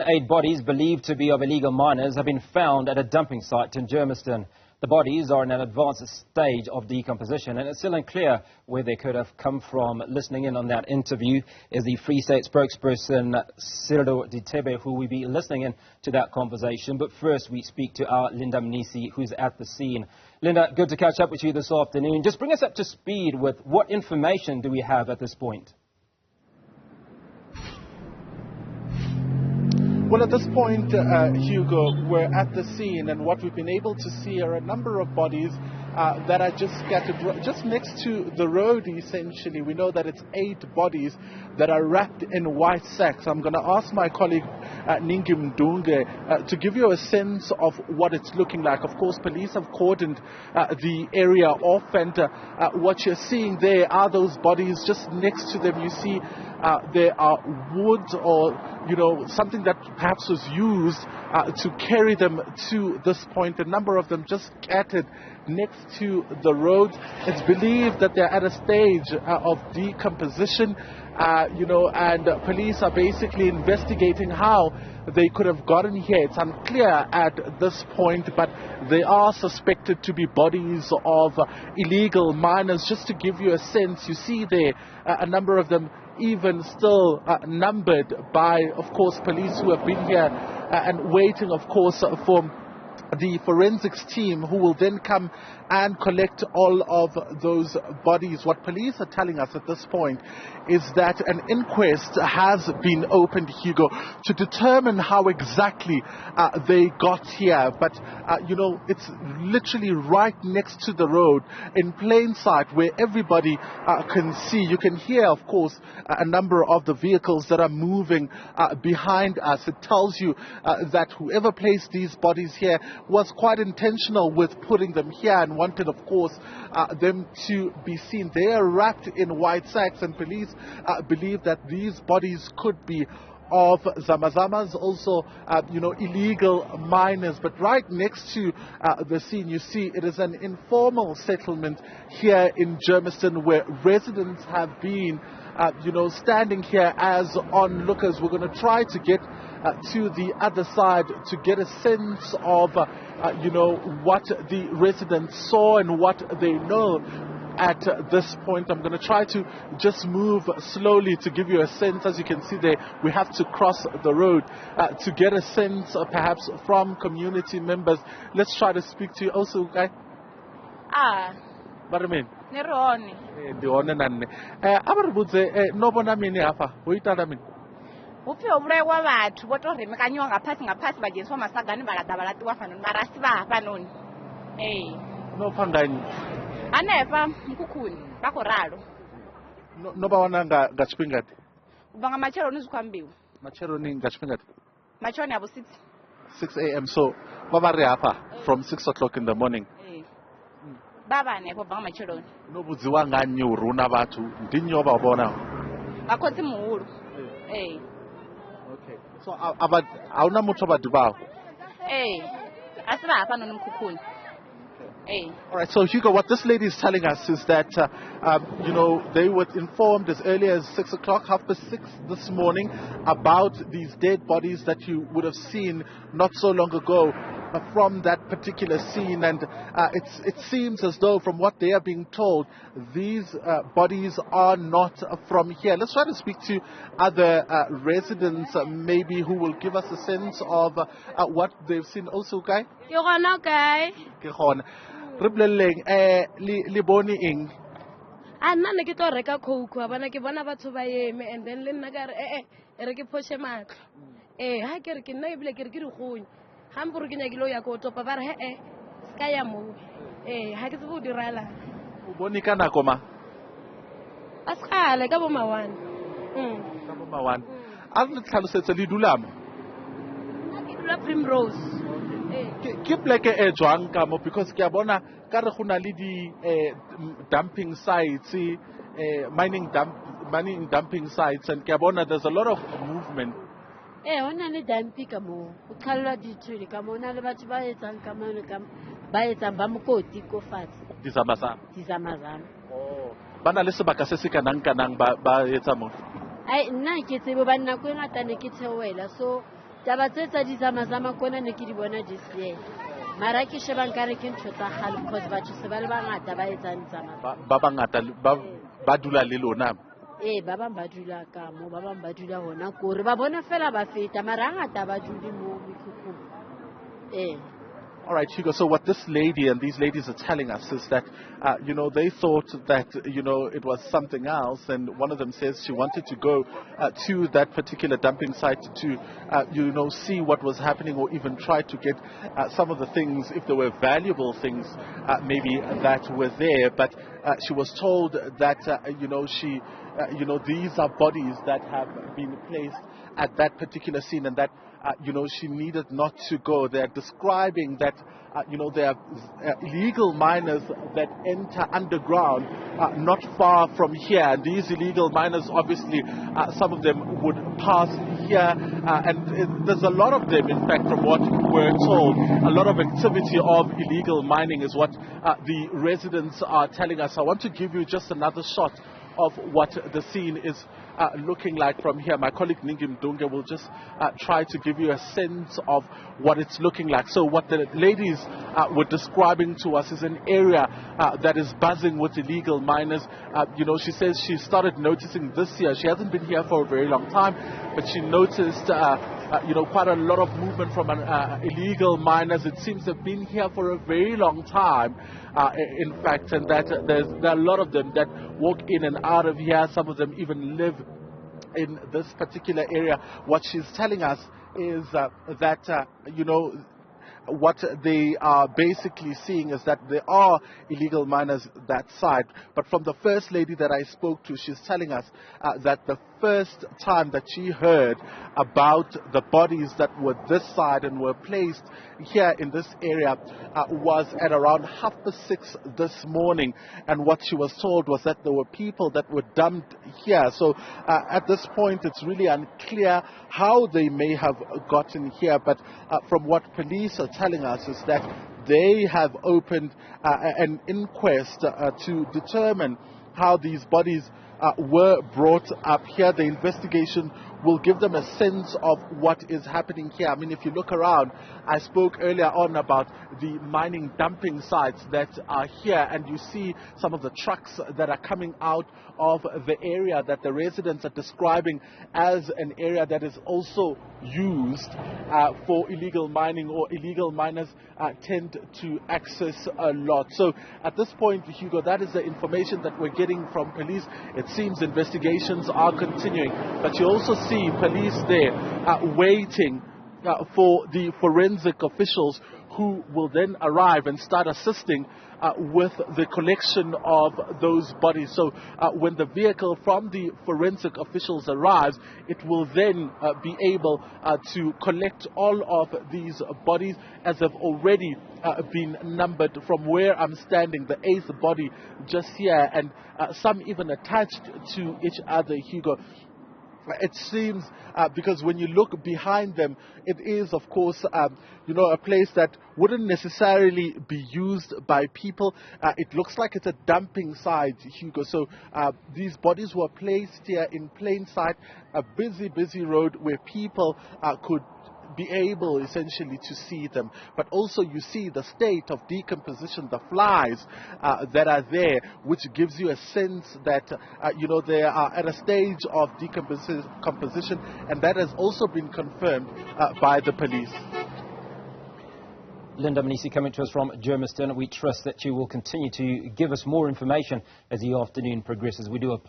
8 bodies believed to be of illegal miners have been found at a dumping site in Germiston. The bodies are in an advanced stage of decomposition and it's still unclear where they could have come from. Listening in on that interview is the Free State spokesperson Cyril Ditebe, who will be listening in to that conversation. But first we speak to our Linda Mnisi, who's at the scene. Linda, good to catch up with you this afternoon. Just bring us up to speed with what information do we have at this point? Well, at this point, Hugo, we're at the scene, and what we've been able to see are a number of bodies that are just scattered just next to the road, essentially. We know that it's 8 bodies that are wrapped in white sacks. I'm going to ask my colleague Ningi Mdunge to give you a sense of what it's looking like. Of course, police have cordoned the area off, and what you're seeing there are those bodies. Just next to them, you see there are wood or, something that perhaps was used to carry them to this point. A number of them just scattered next to the road. It's believed that they're at a stage of decomposition, and police are basically investigating how they could have gotten here. It's unclear at this point, but they are suspected to be bodies of illegal miners. Just to give you a sense, you see there a number of them even still numbered by, of course, police who have been here and waiting, of course, for the forensics team who will then come and collect all of those bodies. What police are telling us at this point is that an inquest has been opened, Hugo, to determine how exactly they got here. But, it's literally right next to the road in plain sight where everybody can see. You can hear, of course, a number of the vehicles that are moving behind us. It tells you that whoever placed these bodies here was quite intentional with putting them here and wanted, of course, them to be seen. They are wrapped in white sacks, and police believe that these bodies could be of Zama Zamas, also, illegal miners. But right next to the scene, you see it is an informal settlement here in Germiston where residents have been standing here as onlookers. We're going to try to get to the other side to get a sense of, what the residents saw and what they know. At this point, I'm going to try to just move slowly to give you a sense. As you can see there, we have to cross the road to get a sense, perhaps, from community members. Let's try to speak to you also, okay? What do you mean? Ndirone nanne. Abaribudze nobona mini hapa. Uitala mini. Uphiwa ubulekwa bathu botoremekanywa ngaphasi bajeswa masagani baladabalatiwa fana barasi bahapa noni. No phangani. Anefa mkukhuni bakhoralo. No bawana ngachipingati. Ubanga machero nizikwambiwa. Machero ni ngachipingati. Machoni abo 6 a.m. So babari hapa from 6 o'clock in the morning. Baba ne ubanga machero. No budziwa ngani uruna bathu ndinyo babona. Bakhotsi muhulu. Okay. So awuna muthu abadibao. Asiba hapa noni mkukhuni. All right, so Hugo, what this lady is telling us is that, they were informed as early as 6 o'clock, 6:30 this morning, about these dead bodies that you would have seen not so long ago from that particular scene. And it seems as though, from what they are being told, these bodies are not from here. Let's try to speak to other residents, maybe, who will give us a sense of what they've seen. Also, guy? Ribleleng li bone eng nna ne ke tlo reka coke wa bona ke bona batho ba eme and then le nna ka re re ke phoshe matlo ha ke re ke nna ebile ke re ke digonye ha mpore ke nyakile ya go topa ba re ska ya mo ha ke tsebo dirala o bone ka nako ma askale ka bo mawan ka bo mawan a re tlhalosetse le dulama ke dula Primrose. Ke pleke jwang ka mo because ke a bona ka re gona le di dumping sites, mining dumping sites, and ke a bona there's a lot of movement. Hona le dumping ka mo o tlhalla ditshwele ka mo na le batho ba etsang ka mane ka ba etsang ba mokoti ko fatshe di Zama Zamas. Bana le sebaka se se kanang ba etsa mo nna ke tsebe ba nna ko ngata ne ke theoela so taba tse tsa di Zama Zama kona ne ke di bona display mara ke sheba nkare ke ntho tsa kgale because batho se ba le bangata ba etsang Zama ba bangata ba dula le lona ba bang ba dula ka mo ba bang ba dula hona kore ba bona fela ba feta mara ngata ba dule mo mekhukhung All right, Hugo, so what this lady and these ladies are telling us is that, they thought that, it was something else. And one of them says she wanted to go to that particular dumping site to, see what was happening or even try to get some of the things, if there were valuable things, maybe that were there. But she was told that, these are bodies that have been placed at that particular scene and that, she needed not to go. They're describing that, there are illegal miners that enter underground not far from here. And these illegal miners, obviously, some of them would pass here. And there's a lot of them, in fact, from what we're told. A lot of activity of illegal mining is what the residents are telling us. I want to give you just another shot of what the scene is looking like from here. My colleague Ningim Dunga will just try to give you a sense of what it's looking like. So what the ladies were describing to us is an area that is buzzing with illegal miners. She says she started noticing this year. She hasn't been here for a very long time, but she noticed quite a lot of movement from illegal miners. It seems they've been here for a very long time, in fact, and that there are a lot of them that walk in and out of here. Some of them even live in this particular area. What she's telling us is that, what they are basically seeing is that there are illegal miners that side. But from the first lady that I spoke to, she's telling us that the first time that she heard about the bodies that were this side and were placed here in this area was at around 6:30 this morning. And what she was told was that there were people that were dumped here. So at this point, it's really unclear how they may have gotten here. But from what police are telling us is that they have opened an inquest to determine how these bodies were brought up here. The investigation will give them a sense of what is happening here. I mean, if you look around, I spoke earlier on about the mining dumping sites that are here, and you see some of the trucks that are coming out of the area that the residents are describing as an area that is also used for illegal mining, or illegal miners tend to access a lot. So at this point, Hugo, that is the information that we're getting from police. It seems investigations are continuing, but you also see police there waiting for the forensic officials who will then arrive and start assisting with the collection of those bodies. So when the vehicle from the forensic officials arrives, it will then be able to collect all of these bodies, as they've already been numbered from where I'm standing, the 8th body just here, and some even attached to each other, Hugo. It seems, because when you look behind them, it is, of course, a place that wouldn't necessarily be used by people. It looks like it's a dumping site, Hugo. So these bodies were placed here in plain sight, a busy road where people could be able essentially to see them. But also you see the state of decomposition, the flies that are there, which gives you a sense that they are at a stage of decomposition, and that has also been confirmed by the police. Linda Mnisi coming to us from Germiston. We trust that you will continue to give us more information as the afternoon progresses. We do